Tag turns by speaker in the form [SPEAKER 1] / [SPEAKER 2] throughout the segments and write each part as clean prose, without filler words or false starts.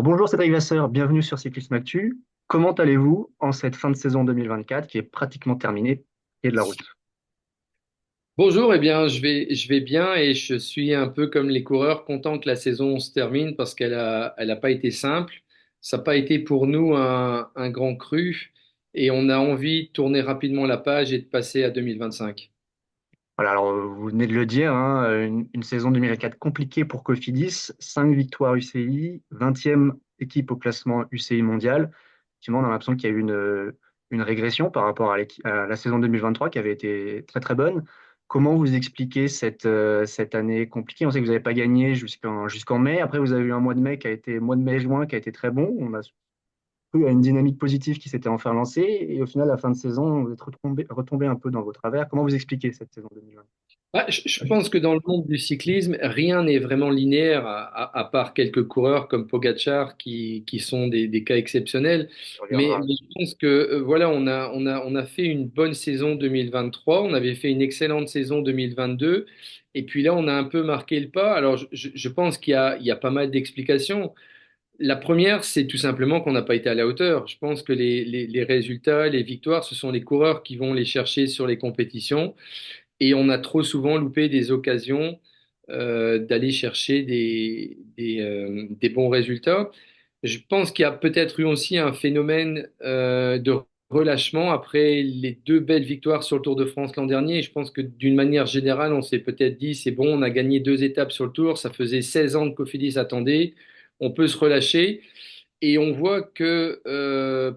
[SPEAKER 1] Alors bonjour Cédric Vasseur, bienvenue sur Cyclisme Actu. Comment allez-vous en cette fin de saison 2024 qui est pratiquement terminée et de la route?
[SPEAKER 2] Bonjour, eh bien, je vais bien et je suis un peu comme les coureurs, content que la saison se termine parce qu'elle a pas été simple. Ça n'a pas été pour nous un grand cru et on a envie de tourner rapidement la page et de passer à 2025.
[SPEAKER 1] Voilà, alors vous venez de le dire, hein, une saison 2024 compliquée pour Cofidis, 5 victoires UCI, 20e équipe au classement UCI mondial. Effectivement, on a l'impression qu'il y a eu une régression par rapport à la saison 2023 qui avait été très très bonne. Comment vous expliquez cette année compliquée? On sait que vous n'avez pas gagné jusqu'en mai. Après, vous avez eu un mois de mai mois de mai-juin qui a été très bon. On a cru à une dynamique positive qui s'était enfin lancée. Et au final, à la fin de saison, vous êtes retombé un peu dans vos travers. Comment vous expliquez cette saison 2020?
[SPEAKER 2] Je pense que dans le monde du cyclisme, rien n'est vraiment linéaire à part quelques coureurs comme Pogacar qui sont des cas exceptionnels.
[SPEAKER 1] On
[SPEAKER 2] Mais
[SPEAKER 1] reviendra.
[SPEAKER 2] je pense que voilà, on a fait une bonne saison 2023, on avait fait une excellente saison 2022, et puis là, on a un peu marqué le pas. Alors, je pense qu'il y a pas mal d'explications. La première, c'est tout simplement qu'on n'a pas été à la hauteur. Je pense que les résultats, les victoires, ce sont les coureurs qui vont les chercher sur les compétitions. Et on a trop souvent loupé des occasions d'aller chercher des bons résultats. Je pense qu'il y a peut-être eu aussi un phénomène de relâchement après les deux belles victoires sur le Tour de France l'an dernier. Je pense que d'une manière générale, on s'est peut-être dit, c'est bon, on a gagné deux étapes sur le Tour, ça faisait 16 ans que Cofidis attendait, on peut se relâcher. Et on voit que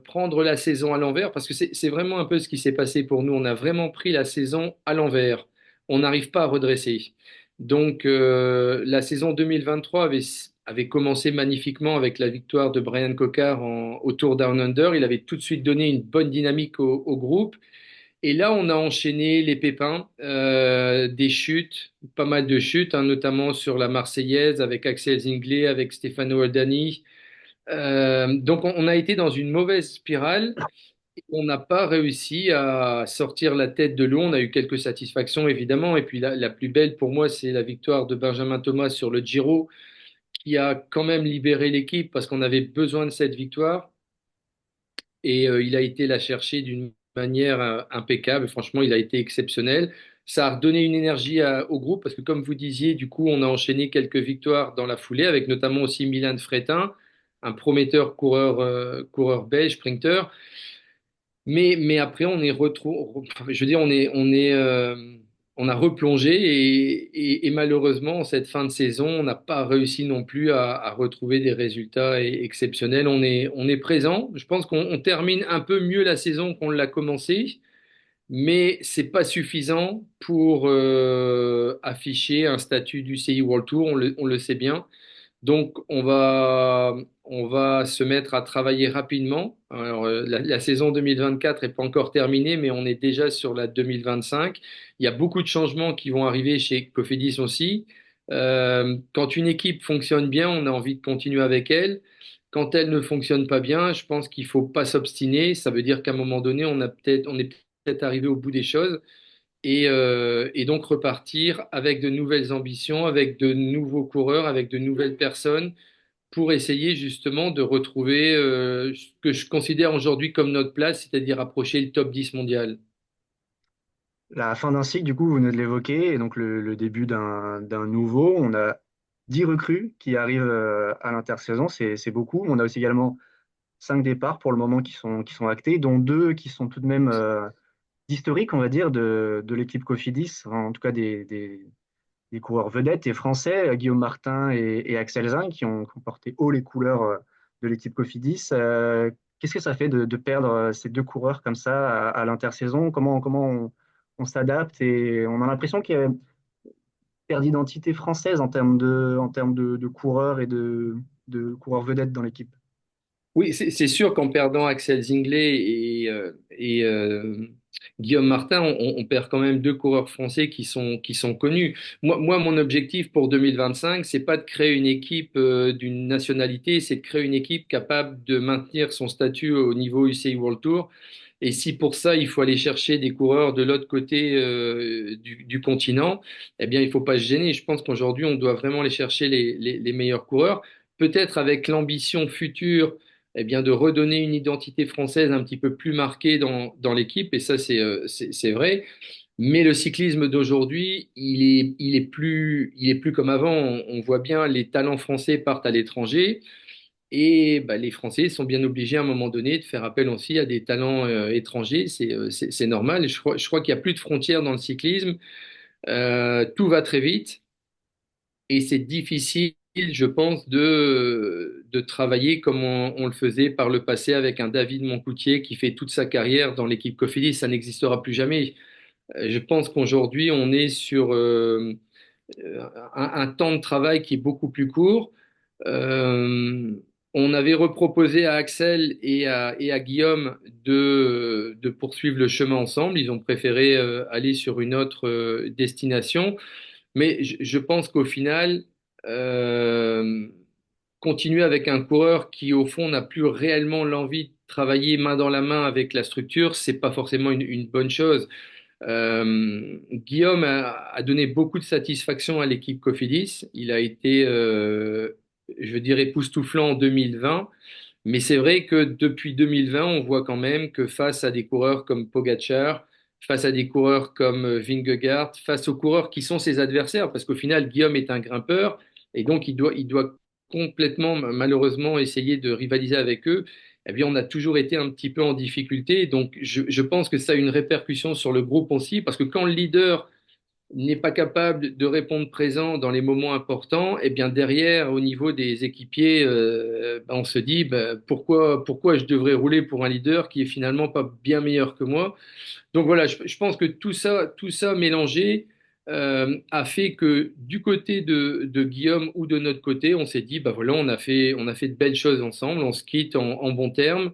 [SPEAKER 2] prendre la saison à l'envers, parce que c'est vraiment un peu ce qui s'est passé pour nous, on a vraiment pris la saison à l'envers. On n'arrive pas à redresser. Donc la saison 2023 avait commencé magnifiquement avec la victoire de Brian Cocard au Tour Down Under. Il avait tout de suite donné une bonne dynamique au groupe. Et là, on a enchaîné les pépins, des chutes, pas mal de chutes, hein, notamment sur la Marseillaise avec Axel Zinglet, avec Stefano Oldani. Donc on a été dans une mauvaise spirale. On n'a pas réussi à sortir la tête de l'eau. On a eu quelques satisfactions évidemment. Et puis la plus belle pour moi, c'est la victoire de Benjamin Thomas sur le Giro, qui a quand même libéré l'équipe parce qu'on avait besoin de cette victoire. Et il a été la chercher d'une manière impeccable. Franchement, il a été exceptionnel. Ça a redonné une énergie au groupe parce que, comme vous disiez, du coup, on a enchaîné quelques victoires dans la foulée, avec notamment aussi Milan Fretin, un prometteur coureur belge, sprinter. Mais après, je veux dire, on a replongé et malheureusement, en cette fin de saison, on n'a pas réussi non plus à retrouver des résultats exceptionnels. On est présent. Je pense qu'on termine un peu mieux la saison qu'on l'a commencé, mais c'est pas suffisant pour afficher un statut du CI World Tour. On le sait bien. Donc, on va se mettre à travailler rapidement. Alors, la saison 2024 n'est pas encore terminée, mais on est déjà sur la 2025. Il y a beaucoup de changements qui vont arriver chez Cofidis aussi. Quand une équipe fonctionne bien, on a envie de continuer avec elle. Quand elle ne fonctionne pas bien, je pense qu'il faut pas s'obstiner. Ça veut dire qu'à un moment donné, on est peut-être arrivé au bout des choses et donc repartir avec de nouvelles ambitions, avec de nouveaux coureurs, avec de nouvelles personnes pour essayer justement de retrouver ce que je considère aujourd'hui comme notre place, c'est-à-dire approcher le top 10 mondial.
[SPEAKER 1] La fin d'un cycle, du coup, vous venez de l'évoquer, et donc le début d'un nouveau. On a 10 recrues qui arrivent à l'intersaison, c'est beaucoup. On a aussi également 5 départs pour le moment qui sont actés, dont 2 qui sont tout de même historiques, on va dire, de l'équipe Cofidis, en tout cas des coureurs vedettes et français, Guillaume Martin et Axel Zing, qui ont porté haut les couleurs de l'équipe Cofidis. Qu'est-ce que ça fait de perdre ces deux coureurs comme ça à l'intersaison? Comment on s'adapte? Et on a l'impression qu'il y a une perte d'identité française en termes de coureurs et de coureurs vedettes dans l'équipe.
[SPEAKER 2] Oui, c'est sûr qu'en perdant Axel Zinglet et Guillaume Martin, on perd quand même deux coureurs français qui sont connus. Moi, mon objectif pour 2025, c'est pas de créer une équipe d'une nationalité, c'est de créer une équipe capable de maintenir son statut au niveau UCI World Tour. Et si pour ça, il faut aller chercher des coureurs de l'autre côté du continent, eh bien, il faut pas se gêner. Je pense qu'aujourd'hui, on doit vraiment aller chercher les meilleurs coureurs. peut-être avec l'ambition future, eh bien, de redonner une identité française un petit peu plus marquée dans l'équipe, et ça, c'est vrai. Mais le cyclisme d'aujourd'hui, il est plus comme avant. On voit bien les talents français partent à l'étranger. Et bah, les Français sont bien obligés à un moment donné de faire appel aussi à des talents étrangers. C'est normal. Je crois qu'il n'y a plus de frontières dans le cyclisme. Tout va très vite et c'est difficile, je pense, de travailler comme on le faisait par le passé avec un David Moncoutier qui fait toute sa carrière dans l'équipe Cofidis. Ça n'existera plus jamais. Je pense qu'aujourd'hui, on est sur un temps de travail qui est beaucoup plus court. Euh, on avait reproposé à Axel et à Guillaume de poursuivre le chemin ensemble. Ils ont préféré aller sur une autre destination. Mais je pense qu'au final, euh, continuer avec un coureur qui, au fond, n'a plus réellement l'envie de travailler main dans la main avec la structure, c'est pas forcément une bonne chose. Guillaume a donné beaucoup de satisfaction à l'équipe Cofidis. Il a été, je veux dire, époustouflant en 2020. Mais c'est vrai que depuis 2020, on voit quand même que face à des coureurs comme Pogacar, face à des coureurs comme Vingegaard, face aux coureurs qui sont ses adversaires, parce qu'au final, Guillaume est un grimpeur et donc il doit complètement, malheureusement, essayer de rivaliser avec eux. Eh bien, on a toujours été un petit peu en difficulté. Donc, je pense que ça a une répercussion sur le groupe aussi, parce que quand le leader n'est pas capable de répondre présent dans les moments importants, et bien derrière, au niveau des équipiers, ben, on se dit ben, pourquoi je devrais rouler pour un leader qui est finalement pas bien meilleur que moi. Donc voilà, je pense que tout ça mélangé a fait que du côté de Guillaume ou de notre côté, on s'est dit bah voilà, on a fait de belles choses ensemble, on se quitte en bons termes.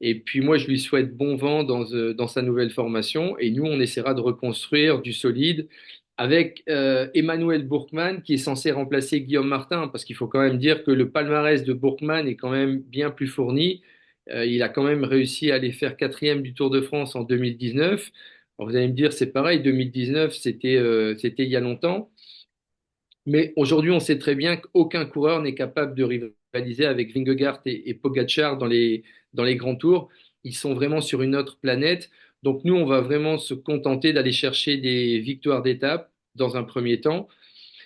[SPEAKER 2] Et puis moi, je lui souhaite bon vent dans sa nouvelle formation. Et nous, on essaiera de reconstruire du solide avec Emmanuel Bourkman qui est censé remplacer Guillaume Martin, parce qu'il faut quand même dire que le palmarès de Bourkman est quand même bien plus fourni. Il a quand même réussi à aller faire quatrième du Tour de France en 2019. Alors vous allez me dire, c'est pareil, 2019, c'était il y a longtemps. Mais aujourd'hui, on sait très bien qu'aucun coureur n'est capable de rivaliser avec Vingegaard et Pogacar dans les grands tours. Ils sont vraiment sur une autre planète. Donc nous, on va vraiment se contenter d'aller chercher des victoires d'étape dans un premier temps.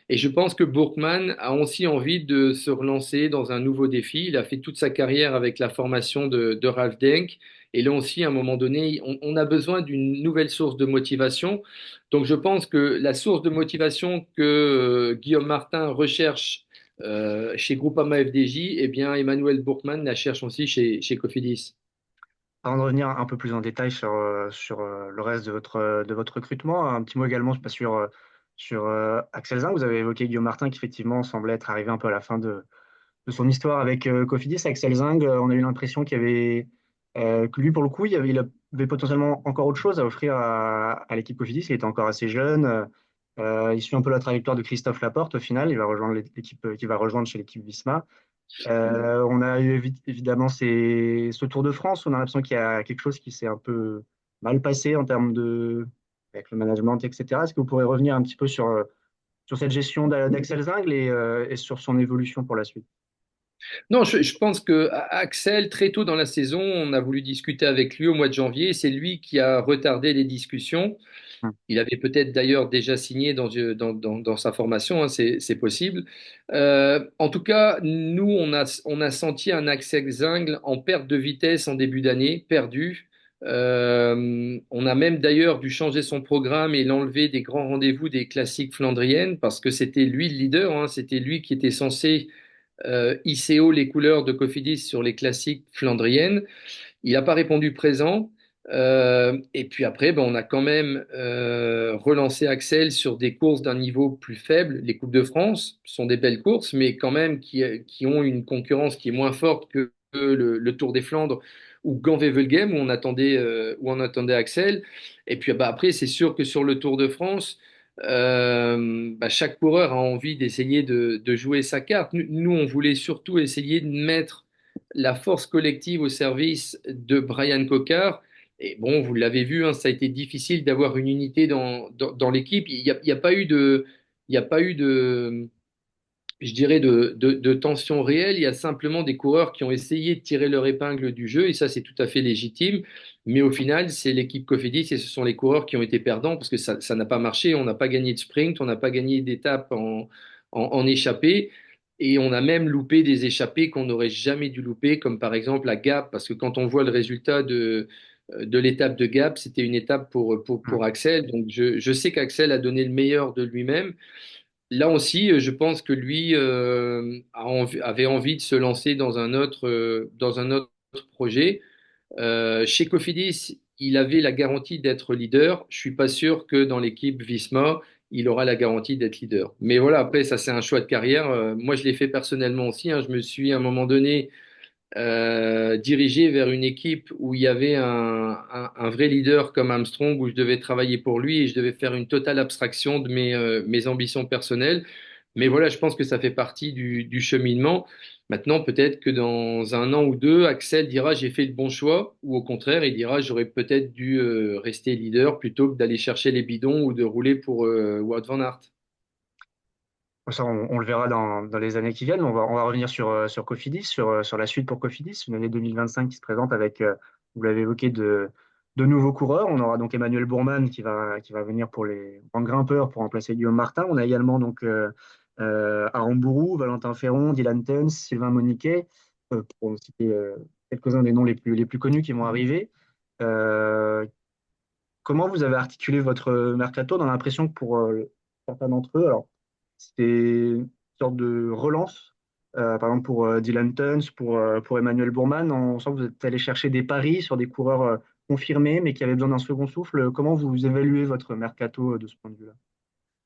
[SPEAKER 2] Et je pense que Bourkman a aussi envie de se relancer dans un nouveau défi. Il a fait toute sa carrière avec la formation de Ralph Denk. Et là aussi, à un moment donné, on a besoin d'une nouvelle source de motivation. Donc je pense que la source de motivation que Guillaume Martin recherche chez Groupama FDJ, eh bien Emmanuel Bourkman la cherche aussi chez Cofidis.
[SPEAKER 1] Avant de revenir un peu plus en détail sur le reste de votre recrutement, un petit mot également sur Axel Zing. Vous avez évoqué Guillaume Martin qui effectivement semblait être arrivé un peu à la fin de son histoire avec Cofidis. Axel Zing, on a eu l'impression que lui, pour le coup, il avait potentiellement encore autre chose à offrir à l'équipe Cofidis. Il était encore assez jeune. Il suit un peu la trajectoire de Christophe Laporte au final. Il va rejoindre l'équipe qui va rejoindre chez l'équipe Visma. On a eu évidemment ce Tour de France. On a l'impression qu'il y a quelque chose qui s'est un peu mal passé en termes avec le management, etc. Est-ce que vous pourrez revenir un petit peu sur cette gestion d'Axel Zingl et sur son évolution pour la suite?
[SPEAKER 2] Non, je pense que Axel, très tôt dans la saison, on a voulu discuter avec lui au mois de janvier. C'est lui qui a retardé les discussions.
[SPEAKER 1] Hum.
[SPEAKER 2] Il avait peut-être d'ailleurs déjà signé dans sa formation, hein, c'est possible. En tout cas, nous, on a senti un Axel Zingl en perte de vitesse en début d'année, perdu. On a même d'ailleurs dû changer son programme et l'enlever des grands rendez-vous des classiques flandriennes parce que c'était lui le leader, hein, c'était lui qui était censé hisser haut les couleurs de Cofidis sur les classiques flandriennes. Il n'a pas répondu présent. Et puis après, ben, on a quand même relancé Axel sur des courses d'un niveau plus faible. Les Coupes de France sont des belles courses, mais quand même qui ont une concurrence qui est moins forte que le Tour des Flandres ou Gand-Wevelgem où on attendait Axel. Et puis bah, après, c'est sûr que sur le Tour de France, bah, chaque coureur a envie d'essayer de jouer sa carte. Nous, on voulait surtout essayer de mettre la force collective au service de Brian Cocard. Et bon, vous l'avez vu, hein, ça a été difficile d'avoir une unité dans l'équipe. Il n'y a pas eu de, je dirais, de tension réelle. Il y a simplement des coureurs qui ont essayé de tirer leur épingle du jeu, et ça, c'est tout à fait légitime. Mais au final, c'est l'équipe Cofidis et ce sont les coureurs qui ont été perdants parce que ça n'a pas marché. On n'a pas gagné de sprint, on n'a pas gagné d'étape en échappée. Et on a même loupé des échappées qu'on n'aurait jamais dû louper, comme par exemple la Gap, parce que quand on voit le résultat de l'étape de Gap, c'était une étape
[SPEAKER 1] Mm.
[SPEAKER 2] pour Axel. Donc je sais qu'Axel a donné le meilleur de lui-même. Là aussi, je pense que lui avait envie de se lancer dans un autre projet. Chez Cofidis, il avait la garantie d'être leader. Je suis pas sûr que dans l'équipe Visma, il aura la garantie d'être leader. Mais voilà, après, ça c'est un choix de carrière. Moi, je l'ai fait personnellement aussi, hein. Je me suis à un moment donné dirigé vers une équipe où il y avait un vrai leader comme Armstrong, où je devais travailler pour lui et je devais faire une totale abstraction de mes ambitions personnelles. Mais voilà, je pense que ça fait partie du cheminement. Maintenant, peut-être que dans un an ou deux, Axel dira j'ai fait le bon choix, ou au contraire, il dira j'aurais peut-être dû rester leader plutôt que d'aller chercher les bidons ou de rouler pour Wout van Aert.
[SPEAKER 1] Ça, on le verra dans les années qui viennent. On va revenir sur Cofidis, sur la suite pour Cofidis, une année 2025 qui se présente avec, vous l'avez évoqué, de nouveaux coureurs. On aura donc Emmanuel Bourman qui va venir pour les grands grimpeurs pour remplacer Guillaume Martin. On a également donc Aaron Bourou, Valentin Ferron, Dylan Teuns, Sylvain Moniquet, pour citer quelques-uns des noms les plus connus qui vont arriver. Euh, Comment vous avez articulé votre mercato? On a l'impression que pour certains d'entre eux, alors c'était une sorte de relance. Par exemple pour Dylan Teuns, pour Emmanuel Bourman, on sent que vous êtes allé chercher des paris sur des coureurs confirmés, mais qui avaient besoin d'un second souffle. Comment vous évaluez votre mercato de ce point de vue-là?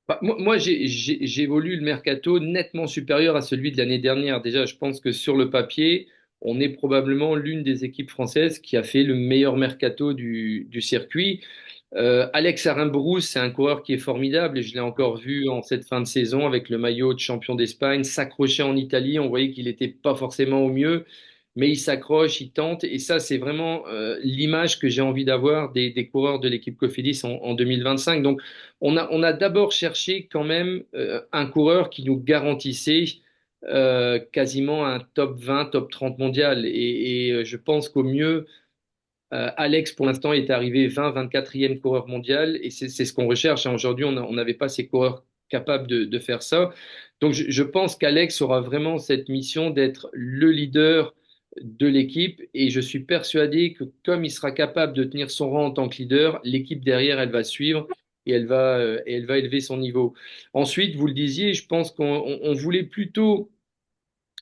[SPEAKER 2] Bah, moi, j'évolue le mercato nettement supérieur à celui de l'année dernière. Déjà, je pense que sur le papier, on est probablement l'une des équipes françaises qui a fait le meilleur mercato du circuit. Alex Arimbourou, c'est un coureur qui est formidable et je l'ai encore vu en cette fin de saison avec le maillot de champion d'Espagne s'accrocher en Italie. On voyait qu'il n'était pas forcément au mieux, mais il s'accroche, il tente et ça, c'est vraiment l'image que j'ai envie d'avoir des coureurs de l'équipe Cofidis en 2025. Donc, on a d'abord cherché quand même un coureur qui nous garantissait quasiment un top 20, top 30 mondial et je pense qu'au mieux Alex, pour l'instant, est arrivé 20, 24e coureur mondial et c'est ce qu'on recherche, hein. Aujourd'hui, on n'avait pas ces coureurs capables de faire ça. Donc, je pense qu'Alex aura vraiment cette mission d'être le leader de l'équipe et je suis persuadé que comme il sera capable de tenir son rang en tant que leader, l'équipe derrière, elle va suivre et elle va élever son niveau. Ensuite, vous le disiez, je pense qu'on voulait plutôt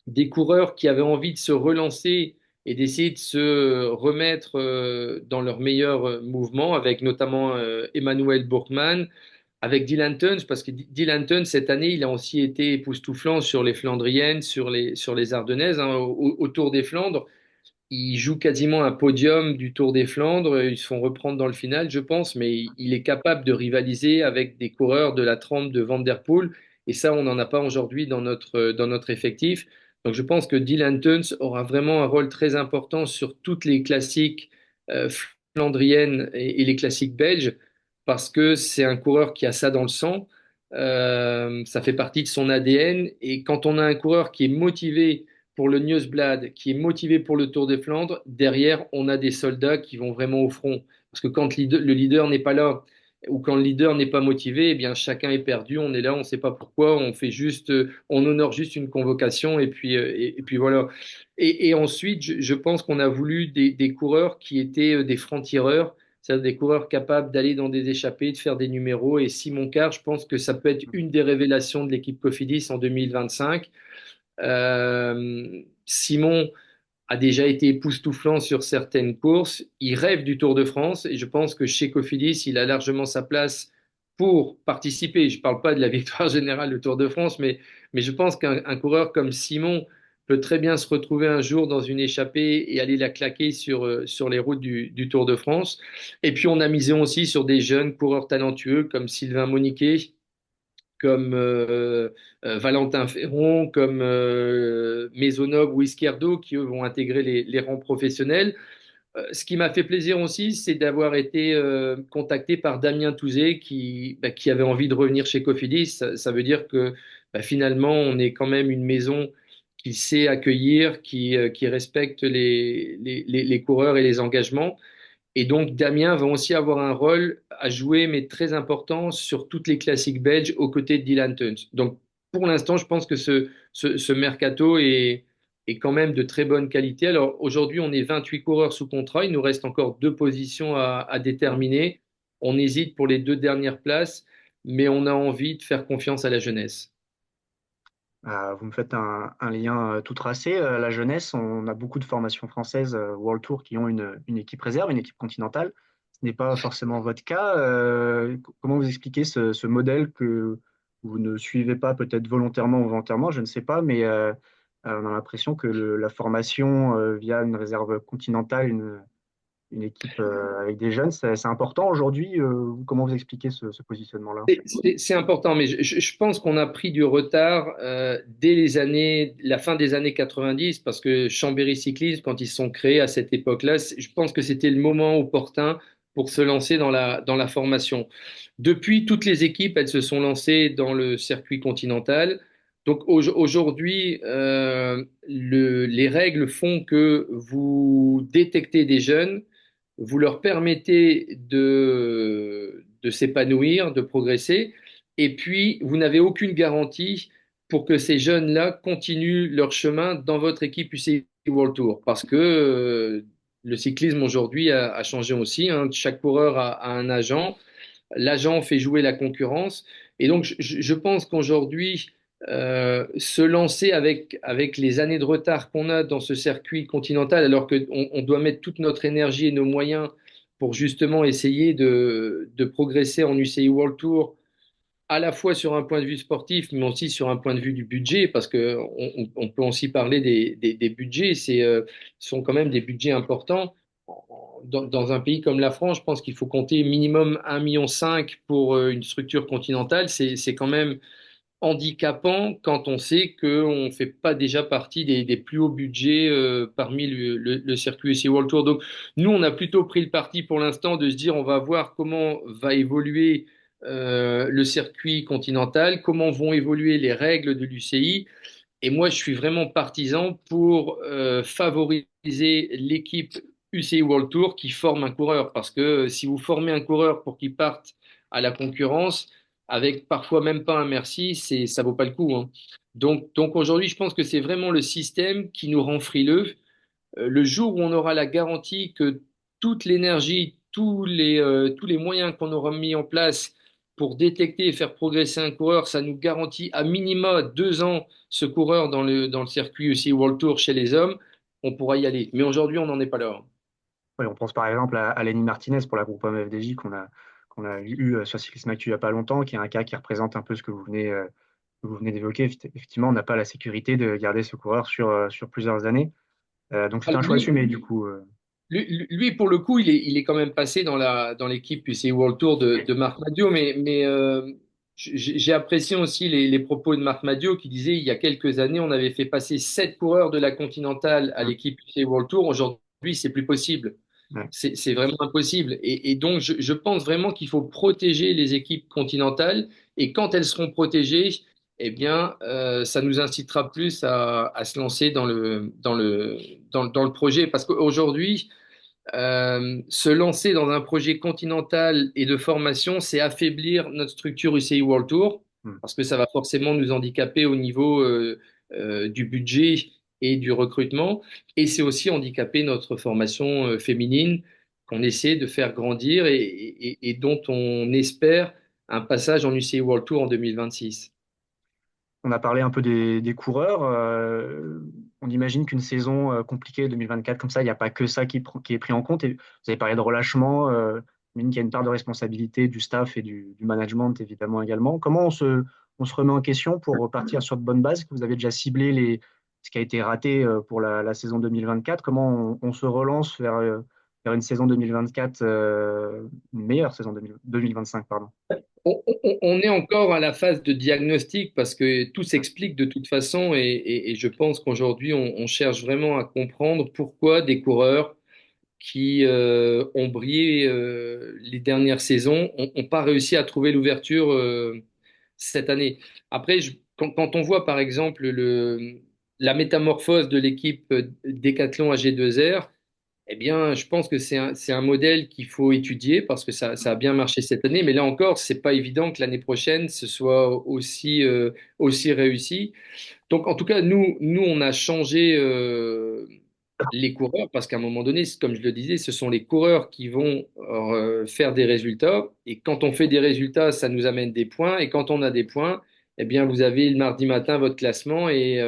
[SPEAKER 2] des coureurs qui avaient envie de se relancer et d'essayer de se remettre dans leur meilleur mouvement, avec notamment Emmanuel Bourkman, avec Dylan Teuns, parce que Dylan Teuns, cette année, il a aussi été époustouflant sur les Flandriennes, sur les Ardennaises, hein, au Tour des Flandres. Il joue quasiment un podium du Tour des Flandres. Ils se font reprendre dans le final, je pense, mais il est capable de rivaliser avec des coureurs de la trempe de Van Der Poel. Et ça, on n'en a pas aujourd'hui dans notre effectif. Donc, je pense que Dylan Teuns aura vraiment un rôle très important sur toutes les classiques euh, flandriennes et les classiques belges, parce que c'est un coureur qui a ça dans le sang. Ça fait partie de son ADN. Et quand on a un coureur qui est motivé pour le Nieuwsblad, qui est motivé pour le Tour des Flandres, derrière, on a des soldats qui vont vraiment au front. Parce que quand le leader n'est pas là, ou quand le leader n'est pas motivé, eh bien, chacun est perdu, on est là, on ne sait pas pourquoi, on fait juste, on honore juste une convocation, et puis voilà. Et ensuite, je pense qu'on a voulu des coureurs qui étaient des francs-tireurs, c'est-à-dire des coureurs capables d'aller dans des échappées, de faire des numéros. Et Simon Carr, je pense que ça peut être une des révélations de l'équipe Cofidis en 2025. Simon a déjà été époustouflant sur certaines courses. Il rêve du Tour de France et je pense que chez Cofidis, il a largement sa place pour participer. Je ne parle pas de la victoire générale du Tour de France, mais je pense qu'un coureur comme Simon peut très bien se retrouver un jour dans une échappée et aller la claquer sur les routes du Tour de France. Et puis on a misé aussi sur des jeunes coureurs talentueux comme Sylvain Moniquet, comme Valentin Ferron, comme Maisonneuve ou Izquierdo, qui eux vont intégrer les rangs professionnels. Ce qui m'a fait plaisir aussi, c'est d'avoir été contacté par Damien Touzé qui avait envie de revenir chez Cofidis. Ça veut dire que bah, finalement, on est quand même une maison qui sait accueillir, qui respecte les coureurs et les engagements. Et donc, Damien va aussi avoir un rôle à jouer, mais très important, sur toutes les classiques belges aux côtés de Dylan Teuns. Donc, pour l'instant, je pense que ce mercato est quand même de très bonne qualité. Alors, aujourd'hui, on est 28 coureurs sous contrat. Il nous reste encore deux positions à déterminer. On hésite pour les deux dernières places, mais on a envie de faire confiance à la jeunesse.
[SPEAKER 1] Vous me faites un lien tout tracé. La jeunesse, on a beaucoup de formations françaises World Tour qui ont une équipe réserve, une équipe continentale. Ce n'est pas forcément votre cas. Comment vous expliquez ce modèle que vous ne suivez pas peut-être volontairement ou volontairement, je ne sais pas, mais on a l'impression que la formation via une réserve continentale, une équipe avec des jeunes, c'est important aujourd'hui. Comment vous expliquez ce positionnement-là?
[SPEAKER 2] C'est important, mais je pense qu'on a pris du retard dès la fin des années 90, parce que Chambéry Cyclisme, quand ils se sont créés à cette époque-là, je pense que c'était le moment opportun pour se lancer dans la formation. Depuis, toutes les équipes, elles se sont lancées dans le circuit continental. Donc aujourd'hui, les règles font que vous détectez des jeunes, vous leur permettez de s'épanouir, de progresser, et puis vous n'avez aucune garantie pour que ces jeunes-là continuent leur chemin dans votre équipe UCI World Tour, parce que le cyclisme aujourd'hui a changé aussi, hein. Chaque coureur a un agent, l'agent fait jouer la concurrence, et donc je pense qu'aujourd'hui, se lancer avec les années de retard qu'on a dans ce circuit continental, alors qu'on on doit mettre toute notre énergie et nos moyens pour justement essayer de progresser en UCI World Tour, à la fois sur un point de vue sportif, mais aussi sur un point de vue du budget, parce que on peut aussi parler des budgets. Ce sont quand même des budgets importants. Dans un pays comme la France, je pense qu'il faut compter minimum 1,5 million pour une structure continentale. C'est quand même handicapant quand on sait qu'on ne fait pas déjà partie des plus hauts budgets parmi le circuit UCI World Tour. Donc nous, on a plutôt pris le parti pour l'instant de se dire on va voir comment va évoluer le circuit continental, comment vont évoluer les règles de l'UCI. Et moi, je suis vraiment partisan pour favoriser l'équipe UCI World Tour qui forme un coureur. Parce que si vous formez un coureur pour qu'il parte à la concurrence, avec parfois même pas un merci, ça vaut pas le coup, hein. Donc aujourd'hui, je pense que c'est vraiment le système qui nous rend frileux. Le jour où on aura la garantie que toute l'énergie, tous les moyens qu'on aura mis en place pour détecter et faire progresser un coureur, ça nous garantit à minima 2 ans ce coureur dans le circuit aussi World Tour chez les hommes, on pourra y aller. Mais aujourd'hui, on n'en est pas là.
[SPEAKER 1] Oui, on pense par exemple à Lenny Martinez pour la groupe FDJ qu'on a eu sur Cyclisme Actu il n'y a pas longtemps, qui est un cas qui représente un peu ce que vous venez d'évoquer. Effectivement, on n'a pas la sécurité de garder ce coureur sur plusieurs années. Donc c'est
[SPEAKER 2] Alors,
[SPEAKER 1] un choix assumé du coup.
[SPEAKER 2] lui, pour le coup, il est quand même passé dans l'équipe UCI World Tour de Marc Madiot, mais j'ai apprécié aussi les propos de Marc Madiot qui disait il y a quelques années, on avait fait passer 7 coureurs de la Continentale à
[SPEAKER 1] Mm.
[SPEAKER 2] l'équipe UCI World Tour. Aujourd'hui, c'est plus possible.
[SPEAKER 1] Ouais.
[SPEAKER 2] C'est vraiment impossible. Et donc, je pense vraiment qu'il faut protéger les équipes continentales. Et quand elles seront protégées, eh bien, ça nous incitera plus à se lancer dans le projet. Parce qu'aujourd'hui, se lancer dans un projet continental et de formation, c'est affaiblir notre structure UCI World Tour,
[SPEAKER 1] Mm.
[SPEAKER 2] parce que ça va forcément nous handicaper au niveau du budget et du recrutement, et c'est aussi handicaper notre formation féminine qu'on essaie de faire grandir et dont on espère un passage en UCI World Tour en 2026.
[SPEAKER 1] On a parlé un peu des coureurs. On imagine qu'une saison compliquée 2024 comme ça, il n'y a pas que ça qui est pris en compte. Et vous avez parlé de relâchement. J'imagine qu'il y a une part de responsabilité du staff et du management évidemment également. Comment on se remet en question pour repartir sur de bonnes bases? Que vous avez déjà ciblé ce qui a été raté pour la saison 2024. Comment on se relance vers une saison 2024, une meilleure saison 2025, pardon.
[SPEAKER 2] On est encore à la phase de diagnostic parce que tout s'explique de toute façon et je pense qu'aujourd'hui on cherche vraiment à comprendre pourquoi des coureurs qui ont brillé les dernières saisons n'ont pas réussi à trouver l'ouverture cette année. Après, quand on voit par exemple la métamorphose de l'équipe Decathlon AG2R, eh bien, je pense que c'est un modèle qu'il faut étudier parce que ça a bien marché cette année. Mais là encore, c'est pas évident que l'année prochaine, ce soit aussi réussi. Donc, en tout cas, nous on a changé les coureurs parce qu'à un moment donné, comme je le disais, ce sont les coureurs qui vont faire des résultats. Et quand on fait des résultats, ça nous amène des points. Et quand on a des points, eh bien, vous avez le mardi matin votre classement et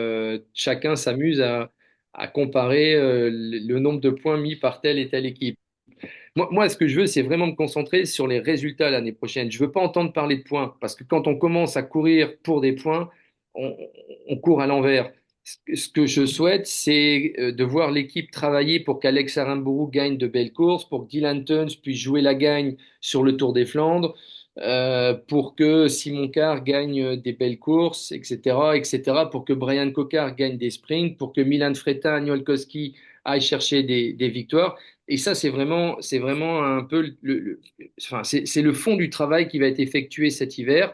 [SPEAKER 2] chacun s'amuse à comparer le nombre de points mis par telle et telle équipe. Moi, ce que je veux, c'est vraiment me concentrer sur les résultats l'année prochaine. Je veux pas entendre parler de points, parce que quand on commence à courir pour des points, on, on court à l'envers. Ce que je souhaite, c'est de voir l'équipe travailler pour qu'Alex Aramburu gagne de belles courses, pour que Dylan Teuns puisse jouer la gagne sur le Tour des Flandres, pour que Simon Carr gagne des belles courses, etc., etc., pour que Brian Cocard gagne des sprints, pour que Milan Freta, Agnol Koski aille chercher des victoires. Et ça, c'est vraiment un peu enfin, c'est le fond du travail qui va être effectué cet hiver.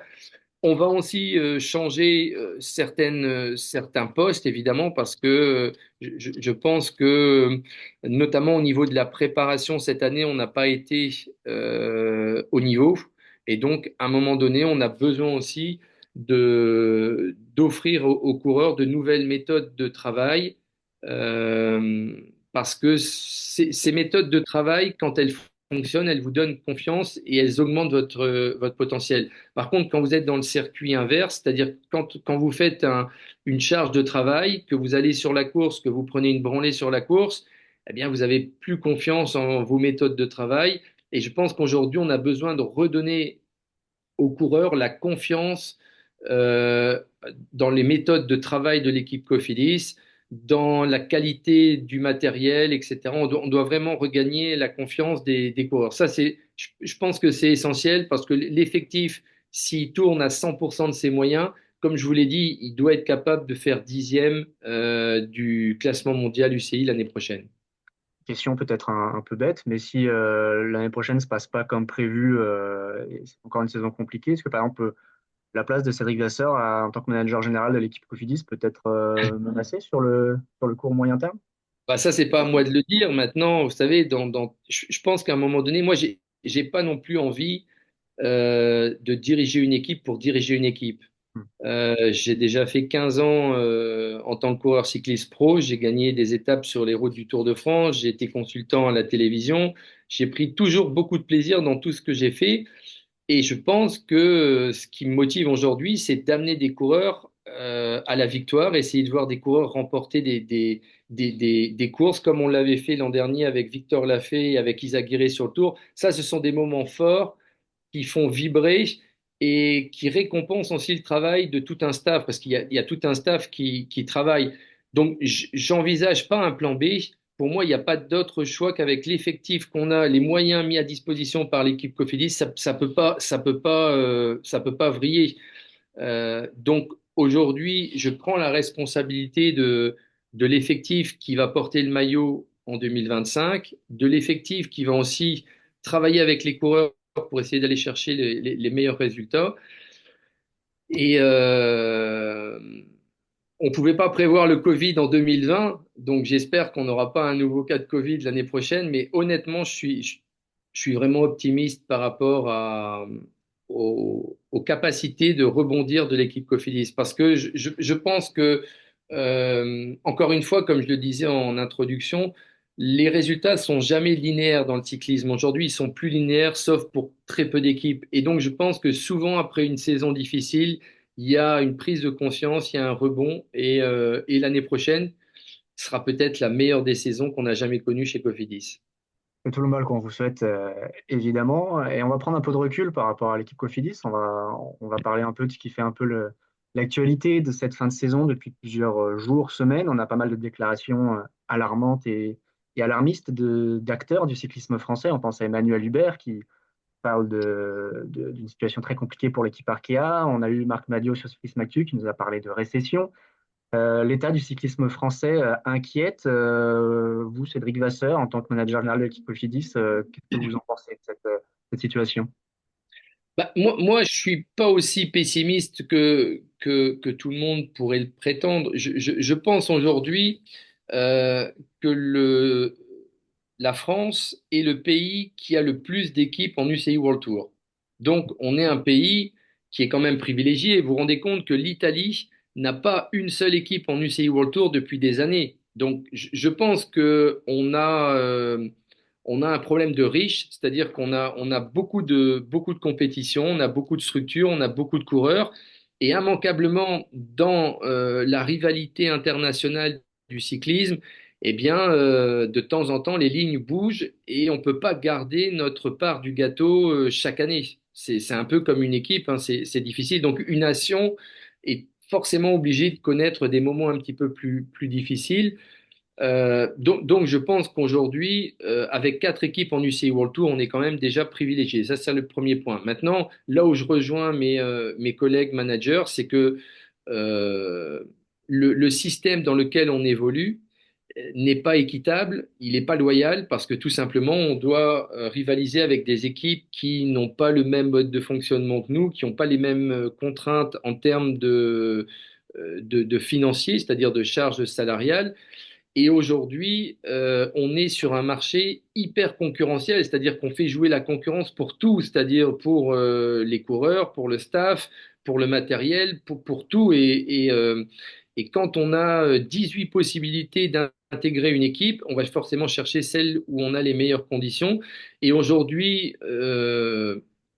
[SPEAKER 2] On va aussi changer certains postes, évidemment, parce que je pense que, notamment au niveau de la préparation cette année, on n'a pas été au niveau. Et donc, à un moment donné, on a besoin aussi d'offrir aux coureurs de nouvelles méthodes de travail, euh, parce que ces méthodes de travail, quand elles fonctionnent, elles vous donnent confiance et elles augmentent votre potentiel. Par contre, quand vous êtes dans le circuit inverse, c'est-à-dire quand vous faites une charge de travail, que vous allez sur la course, que vous prenez une branlée sur la course, eh bien, vous avez plus confiance en vos méthodes de travail. Et je pense qu'aujourd'hui, on a besoin de redonner aux coureurs la confiance euh, dans les méthodes de travail de l'équipe Cofidis, dans la qualité du matériel, etc. On doit vraiment regagner la confiance des coureurs. Ça, je pense que c'est essentiel parce que l'effectif, s'il tourne à 100% de ses moyens, comme je vous l'ai dit, il doit être capable de faire dixième du classement mondial UCI l'année prochaine.
[SPEAKER 1] Question peut-être un peu bête, mais si l'année prochaine ne se passe pas comme prévu, et c'est encore une saison compliquée, est-ce que par exemple la place de Cédric Vasseur en tant que manager général de l'équipe Cofidis peut être menacée sur le court moyen terme?
[SPEAKER 2] Bah ça, c'est pas à moi de le dire. Maintenant, vous savez, je pense qu'à un moment donné, moi, j'ai pas non plus envie de diriger une équipe pour diriger une équipe.
[SPEAKER 1] Hmm.
[SPEAKER 2] J'ai déjà fait 15 ans en tant que coureur cycliste pro. J'ai gagné des étapes sur les routes du Tour de France. J'ai été consultant à la télévision. J'ai pris toujours beaucoup de plaisir dans tout ce que j'ai fait. Et je pense que ce qui me motive aujourd'hui, c'est d'amener des coureurs à la victoire, essayer de voir des coureurs remporter des courses comme on l'avait fait l'an dernier avec Victor Lafay et avec Isaac Guiré sur le Tour. Ça, ce sont des moments forts qui font vibrer et qui récompensent aussi le travail de tout un staff, parce qu'il y a tout un staff qui travaille. Donc, j'envisage pas un plan B. Pour moi, il n'y a pas d'autre choix qu'avec l'effectif qu'on a, les moyens mis à disposition par l'équipe Cofidis, ça peut pas vriller. Donc, aujourd'hui, je prends la responsabilité de l'effectif qui va porter le maillot en 2025, de l'effectif qui va aussi travailler avec les coureurs pour essayer d'aller chercher les meilleurs résultats. Et on ne pouvait pas prévoir le Covid en 2020, donc j'espère qu'on n'aura pas un nouveau cas de Covid l'année prochaine, mais honnêtement, je suis vraiment optimiste par rapport aux capacités de rebondir de l'équipe Cofidis, parce que je pense que, encore une fois, comme je le disais en introduction, les résultats sont jamais linéaires dans le cyclisme. Aujourd'hui, ils sont plus linéaires, sauf pour très peu d'équipes. Et donc, je pense que souvent, après une saison difficile, il y a une prise de conscience, il y a un rebond, et l'année prochaine sera peut-être la meilleure des saisons qu'on n'a jamais connues chez Cofidis.
[SPEAKER 1] C'est tout le mal qu'on vous souhaite, évidemment. Et on va prendre un peu de recul par rapport à l'équipe Cofidis. On va parler un peu de ce qui fait un peu l'actualité de cette fin de saison depuis plusieurs jours, semaines. On a pas mal de déclarations alarmantes et alarmistes d'acteurs du cyclisme français. On pense à Emmanuel Hubert qui parle d'une situation très compliquée pour l'équipe Arkea. On a eu Marc Madiot sur Cyclisme Actu qui nous a parlé de récession. L'état du cyclisme français inquiète. Vous, Cédric Vasseur, en tant que manager général de l'équipe Cofidis, qu'est-ce que vous en pensez de cette situation?
[SPEAKER 2] Moi, je suis pas aussi pessimiste que tout le monde pourrait le prétendre. Je pense aujourd'hui euh, que la France est le pays qui a le plus d'équipes en UCI World Tour. Donc, on est un pays qui est quand même privilégié. Vous vous rendez compte que l'Italie n'a pas une seule équipe en UCI World Tour depuis des années. Donc, je pense que on a un problème de riche, c'est-à-dire on a beaucoup de compétitions, on a beaucoup de structures, on a beaucoup de coureurs, et immanquablement dans la rivalité internationale du cyclisme, eh bien, de temps en temps, les lignes bougent et on ne peut pas garder notre part du gâteau chaque année. C'est un peu comme une équipe, hein, c'est difficile. Donc, une nation est forcément obligée de connaître des moments un petit peu plus difficiles. Donc, je pense qu'aujourd'hui, avec quatre équipes en UCI World Tour, on est quand même déjà privilégié. Ça, c'est le premier point. Maintenant, là où je rejoins mes collègues managers, c'est que euh, le système dans lequel on évolue n'est pas équitable, il n'est pas loyal, parce que tout simplement, on doit rivaliser avec des équipes qui n'ont pas le même mode de fonctionnement que nous, qui n'ont pas les mêmes contraintes en termes de financiers, c'est-à-dire de charges salariales. Et aujourd'hui, on est sur un marché hyper concurrentiel, c'est-à-dire qu'on fait jouer la concurrence pour tout, c'est-à-dire pour les coureurs, pour le staff, pour le matériel, pour tout. Et quand on a 18 possibilités d'intégrer une équipe, on va forcément chercher celle où on a les meilleures conditions. Et aujourd'hui,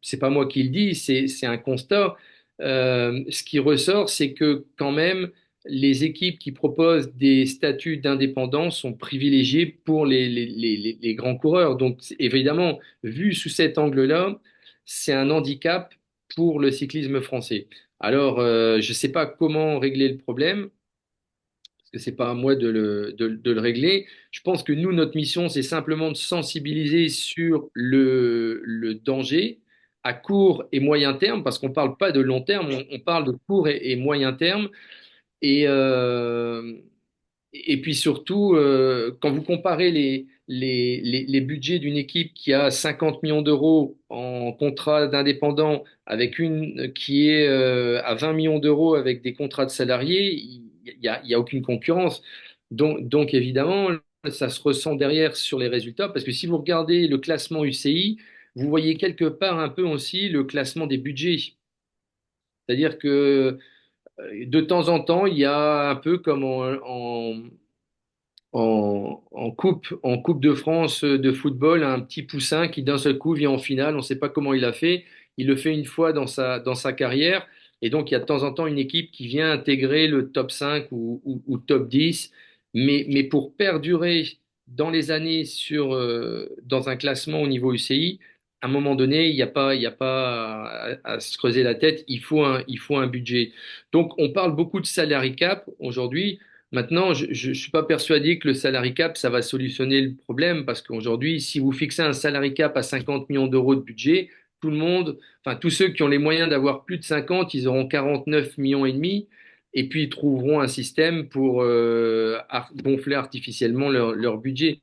[SPEAKER 2] c'est pas moi qui le dis, c'est un constat. Ce qui ressort, c'est que quand même, les équipes qui proposent des statuts d'indépendance sont privilégiées pour les grands coureurs. Donc, évidemment, vu sous cet angle-là, c'est un handicap pour le cyclisme français. Alors, je ne sais pas comment régler le problème, parce que c'est pas à moi de le régler. Je pense que nous, notre mission, c'est simplement de sensibiliser sur le danger à court et moyen terme, parce qu'on ne parle pas de long terme, on parle de court et moyen terme. Et, euh, et puis surtout, quand vous comparez les budgets d'une équipe qui a 50 millions d'euros en contrat d'indépendant avec une qui est à 20 millions d'euros avec des contrats de salariés, il y a aucune concurrence. Donc évidemment, ça se ressent derrière sur les résultats, parce que si vous regardez le classement UCI, vous voyez quelque part un peu aussi le classement des budgets. C'est-à-dire que de temps en temps, il y a un peu comme en Coupe de France de football, un petit poussin qui d'un seul coup vient en finale. On ne sait pas comment il a fait. Il le fait une fois dans sa carrière. Et donc, il y a de temps en temps une équipe qui vient intégrer le top 5 ou top 10. Mais pour perdurer dans les années dans un classement au niveau UCI, à un moment donné, il y a pas à se creuser la tête. Il faut un budget. Donc, on parle beaucoup de salary cap aujourd'hui. Maintenant, je ne suis pas persuadé que le salary cap, ça va solutionner le problème, parce qu'aujourd'hui, si vous fixez un salary cap à 50 millions d'euros de budget, tout le monde, enfin tous ceux qui ont les moyens d'avoir plus de 50, ils auront 49 millions et demi, et puis ils trouveront un système pour gonfler artificiellement leur budget.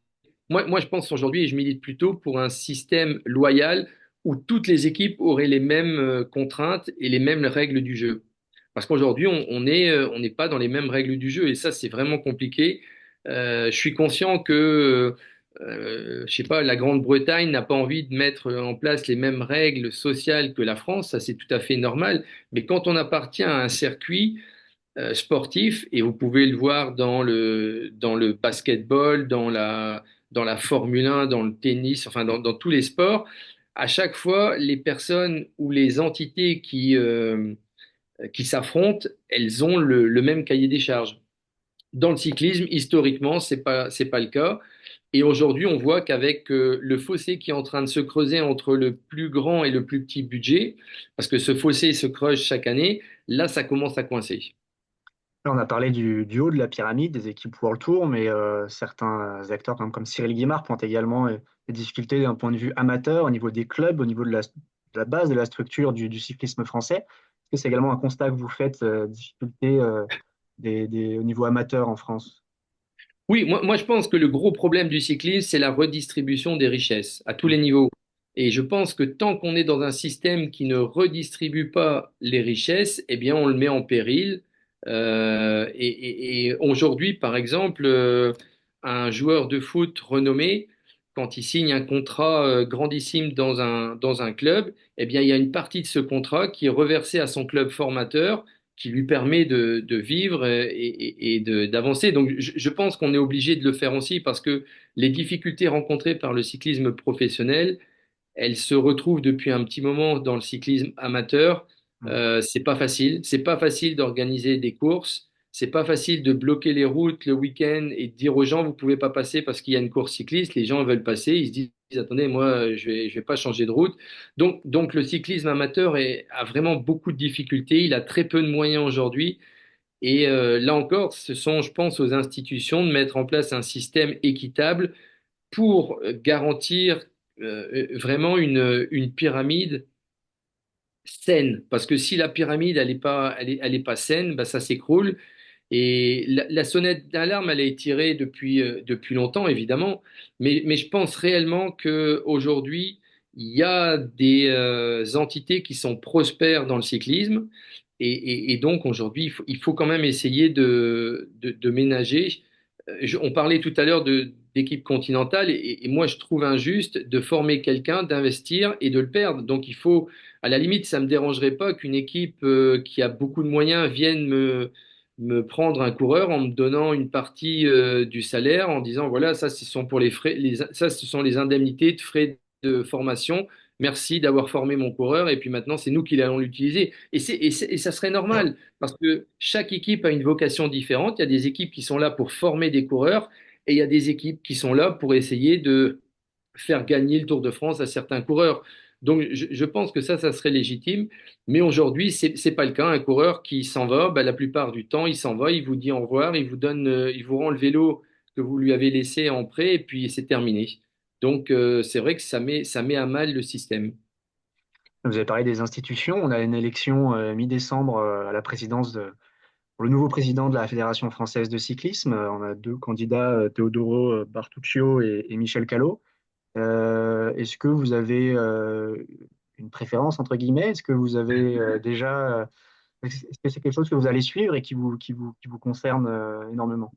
[SPEAKER 2] Moi, je pense aujourd'hui, et je milite plutôt pour un système loyal où toutes les équipes auraient les mêmes contraintes et les mêmes règles du jeu. Parce qu'aujourd'hui, on n'est pas dans les mêmes règles du jeu, et ça, c'est vraiment compliqué. Je suis conscient que, je sais pas, la Grande-Bretagne n'a pas envie de mettre en place les mêmes règles sociales que la France, ça c'est tout à fait normal. Mais quand on appartient à un circuit sportif, et vous pouvez le voir dans le basketball, dans la Formule 1, dans le tennis, enfin dans tous les sports, à chaque fois, les personnes ou les entités qui s'affrontent, elles ont le même cahier des charges. Dans le cyclisme, historiquement, c'est pas le cas. Et aujourd'hui, on voit qu'avec le fossé qui est en train de se creuser entre le plus grand et le plus petit budget, parce que ce fossé se creuse chaque année, là, ça commence à coincer.
[SPEAKER 1] Là, on a parlé du haut de la pyramide des équipes World Tour, mais certains acteurs comme Cyril Guimard pointent également les difficultés d'un point de vue amateur, au niveau des clubs, au niveau de la base de la structure du cyclisme français. Est-ce que c'est également un constat que vous faites, difficultés au niveau amateur en France?
[SPEAKER 2] Oui, moi je pense que le gros problème du cyclisme, c'est la redistribution des richesses à tous les niveaux. Et je pense que tant qu'on est dans un système qui ne redistribue pas les richesses, eh bien, on le met en péril. Et aujourd'hui, par exemple, un joueur de foot renommé, quand il signe un contrat grandissime dans un club, eh bien, il y a une partie de ce contrat qui est reversée à son club formateur, qui lui permet de vivre d'avancer. Donc, je pense qu'on est obligé de le faire aussi parce que les difficultés rencontrées par le cyclisme professionnel, elle se retrouve depuis un petit moment dans le cyclisme amateur. C'est pas facile. C'est pas facile d'organiser des courses. C'est pas facile de bloquer les routes le week-end et de dire aux gens, vous pouvez pas passer parce qu'il y a une course cycliste. Les gens veulent passer. Ils se disent, attendez, moi, je vais pas changer de route. Donc le cyclisme amateur a vraiment beaucoup de difficultés. Il a très peu de moyens aujourd'hui. Et là encore, ce sont, je pense, aux institutions de mettre en place un système équitable pour garantir vraiment une pyramide saine. Parce que si la pyramide, elle est pas saine, bah, ça s'écroule. Et la sonnette d'alarme, elle est tirée depuis longtemps, évidemment. Mais je pense réellement qu'aujourd'hui, il y a des entités qui sont prospères dans le cyclisme. Et donc, aujourd'hui, il faut quand même essayer de ménager. On parlait tout à l'heure d'équipe continentale et moi je trouve injuste de former quelqu'un, d'investir et de le perdre. Donc il faut, à la limite, ça me dérangerait pas qu'une équipe qui a beaucoup de moyens vienne me prendre un coureur en me donnant une partie du salaire, en disant voilà, ça ce sont pour les frais, ça ce sont les indemnités de frais de formation. Merci d'avoir formé mon coureur et puis maintenant c'est nous qui allons l'utiliser. Et ça serait normal. Parce que chaque équipe a une vocation différente. Il y a des équipes qui sont là pour former des coureurs et il y a des équipes qui sont là pour essayer de faire gagner le Tour de France à certains coureurs. Donc, je pense que ça serait légitime. Mais aujourd'hui, c'est pas le cas. Un coureur qui s'en va, ben, la plupart du temps, il s'en va, il vous dit au revoir, il vous donne, il vous rend le vélo que vous lui avez laissé en prêt et puis c'est terminé. Donc, c'est vrai que ça met à mal le système.
[SPEAKER 1] Vous avez parlé des institutions. On a une élection mi-décembre à la présidence pour le nouveau président de la Fédération française de cyclisme. On a deux candidats, Teodoro Bartuccio et Michel Callot. Est-ce que vous avez une préférence, entre guillemets? Est-ce que vous avez est-ce que c'est quelque chose que vous allez suivre et qui vous concerne énormément?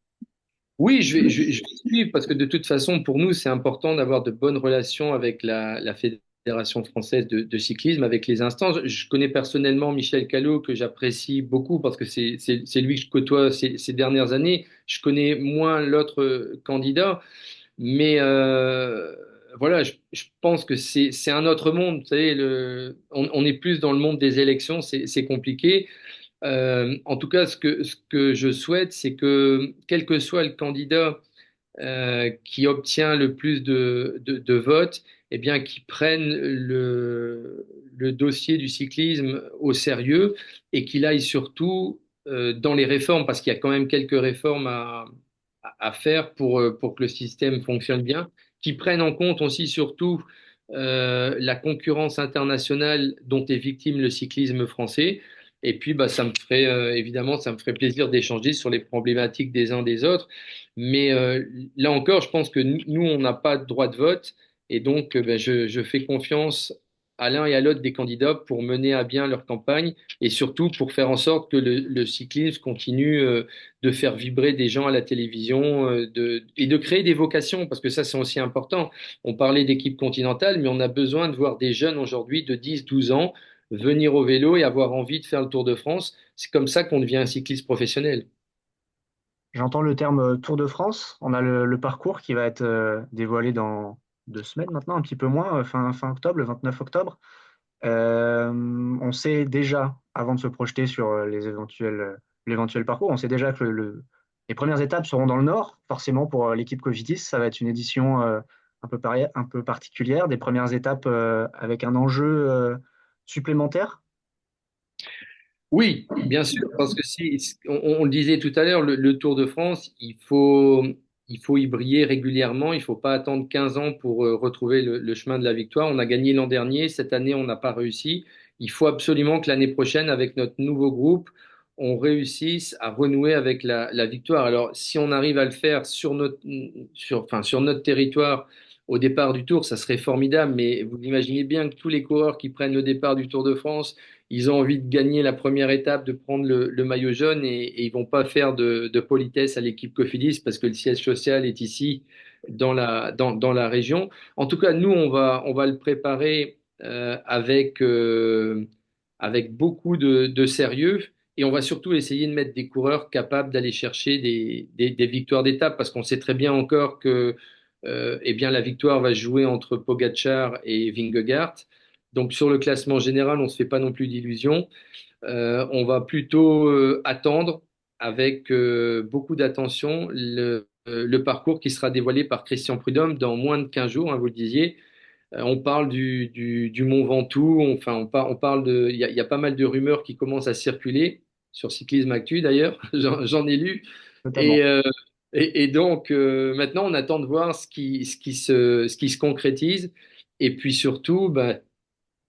[SPEAKER 2] Oui, je vais suivre parce que de toute façon, pour nous, c'est important d'avoir de bonnes relations avec la Fédération française de cyclisme, avec les instances. Je connais personnellement Michel Callot, que j'apprécie beaucoup parce que c'est lui que je côtoie ces dernières années. Je connais moins l'autre candidat, mais voilà, je pense que c'est un autre monde. Vous savez, on est plus dans le monde des élections, c'est compliqué. En tout cas, ce que je souhaite, c'est que quel que soit le candidat qui obtient le plus de votes, eh bien, qui prenne le dossier du cyclisme au sérieux et qu'il aille surtout dans les réformes, parce qu'il y a quand même quelques réformes à faire pour que le système fonctionne bien, qui prennent en compte aussi surtout la concurrence internationale dont est victime le cyclisme français. Et puis, bah, ça me ferait évidemment, ça me ferait plaisir d'échanger sur les problématiques des uns des autres. Mais là encore, je pense que nous, on n'a pas de droit de vote et donc ben, je fais confiance à l'un et à l'autre des candidats pour mener à bien leur campagne et surtout pour faire en sorte que le cyclisme continue de faire vibrer des gens à la télévision et de créer des vocations parce que ça, c'est aussi important. On parlait d'équipe continentale, mais on a besoin de voir des jeunes aujourd'hui de 10, 12 ans venir au vélo et avoir envie de faire le Tour de France. C'est comme ça qu'on devient un cycliste professionnel.
[SPEAKER 1] J'entends le terme Tour de France. On a le parcours qui va être dévoilé dans 2 semaines maintenant, un petit peu moins, fin octobre, le 29 octobre. On sait déjà, avant de se projeter sur l'éventuel parcours, on sait déjà que les premières étapes seront dans le nord. Forcément, pour l'équipe Cofidis, ça va être une édition un peu particulière, des premières étapes avec un enjeu supplémentaire.
[SPEAKER 2] Oui, bien sûr, parce que on le disait tout à l'heure, le Tour de France, il faut y briller régulièrement. Il faut pas attendre 15 ans pour retrouver le chemin de la victoire. On a gagné l'an dernier, cette année, on n'a pas réussi. Il faut absolument que l'année prochaine, avec notre nouveau groupe, on réussisse à renouer avec la victoire. Alors, si on arrive à le faire sur notre territoire, au départ du Tour, ça serait formidable, mais vous imaginez bien que tous les coureurs qui prennent le départ du Tour de France, ils ont envie de gagner la première étape, de prendre le maillot jaune et ils vont pas faire de politesse à l'équipe Cofidis parce que le siège social est ici dans la région. En tout cas, nous, on va le préparer avec beaucoup de sérieux. Et on va surtout essayer de mettre des coureurs capables d'aller chercher des victoires d'étape parce qu'on sait très bien encore que eh bien, la victoire va se jouer entre Pogacar et Vingegaard. Donc sur le classement général, on ne se fait pas non plus d'illusions. On va plutôt attendre avec beaucoup d'attention le parcours qui sera dévoilé par Christian Prudhomme dans moins de 15 jours, hein, vous le disiez. On parle du Mont Ventoux, enfin on parle il y a pas mal de rumeurs qui commencent à circuler sur Cyclisme Actu d'ailleurs, j'en ai lu. Et,
[SPEAKER 1] Notamment.
[SPEAKER 2] euh, et donc maintenant on attend de voir ce qui se concrétise. Et puis surtout, bah,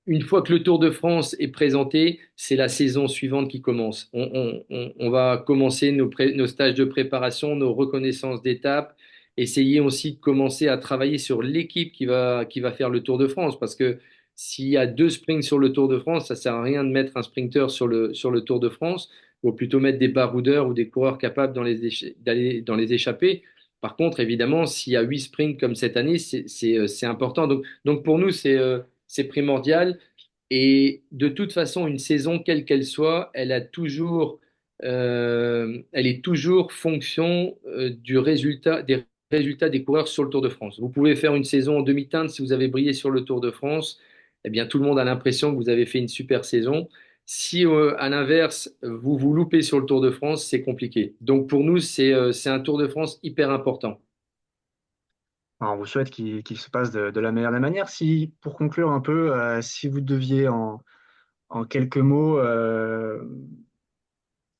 [SPEAKER 2] une fois que le Tour de France est présenté, c'est la saison suivante qui commence. On va commencer nos stages de préparation, nos reconnaissances d'étapes, essayer aussi de commencer à travailler sur l'équipe qui va faire le Tour de France. Parce que s'il y a deux sprints sur le Tour de France, ça sert à rien de mettre un sprinter sur le Tour de France. Il faut plutôt mettre des baroudeurs ou des coureurs capables d'aller dans les échappées. Par contre, évidemment, s'il y a 8 sprints comme cette année, c'est important. Donc pour nous, c'est primordial. Et de toute façon, une saison, quelle qu'elle soit, elle est toujours fonction des résultats des coureurs sur le Tour de France. Vous pouvez faire une saison en demi-teinte si vous avez brillé sur le Tour de France. Eh bien, tout le monde a l'impression que vous avez fait une super saison. Si, à l'inverse, vous vous loupez sur le Tour de France, c'est compliqué. Donc, pour nous, c'est un Tour de France hyper important.
[SPEAKER 1] Alors, on vous souhaite qu'il se passe de la meilleure des manières. Si, pour conclure un peu, si vous deviez en quelques mots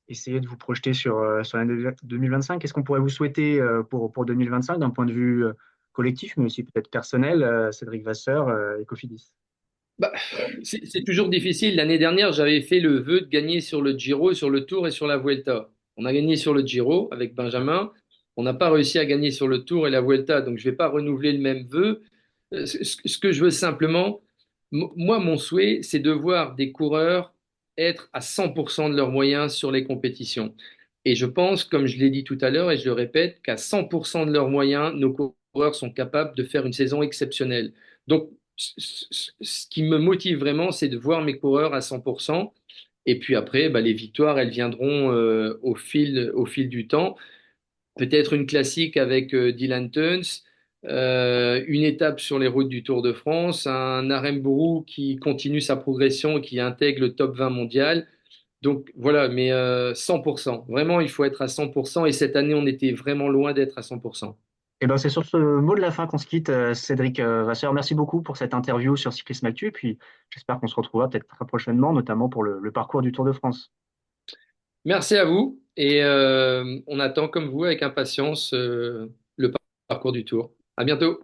[SPEAKER 1] essayer de vous projeter sur l'année 2025, qu'est-ce qu'on pourrait vous souhaiter pour 2025 d'un point de vue collectif, mais aussi peut-être personnel, Cédric Vasseur et Cofidis?
[SPEAKER 2] Bah, c'est toujours difficile. L'année dernière, j'avais fait le vœu de gagner sur le Giro, sur le Tour et sur la Vuelta. On a gagné sur le Giro avec Benjamin. On n'a pas réussi à gagner sur le Tour et la Vuelta. Donc, je ne vais pas renouveler le même vœu. Ce que je veux simplement, moi, mon souhait, c'est de voir des coureurs être à 100% de leurs moyens sur les compétitions. Et je pense, comme je l'ai dit tout à l'heure, et je le répète, qu'à 100% de leurs moyens, nos coureurs sont capables de faire une saison exceptionnelle. Donc, ce qui me motive vraiment, c'est de voir mes coureurs à 100%. Et puis après, bah, les victoires, elles viendront au fil du temps. Peut-être une classique avec Dylan Teuns, une étape sur les routes du Tour de France, un Arembourou qui continue sa progression et qui intègre le top 20 mondial. Donc voilà, mais 100%. Vraiment, il faut être à 100%. Et cette année, on était vraiment loin d'être à 100%.
[SPEAKER 1] Et ben, c'est sur ce mot de la fin qu'on se quitte, Cédric Vasseur. Merci beaucoup pour cette interview sur Cyclisme Actu. Et puis, j'espère qu'on se retrouvera peut-être très prochainement, notamment pour le parcours du Tour de France.
[SPEAKER 2] Merci à vous et on attend comme vous avec impatience le parcours du Tour. À bientôt.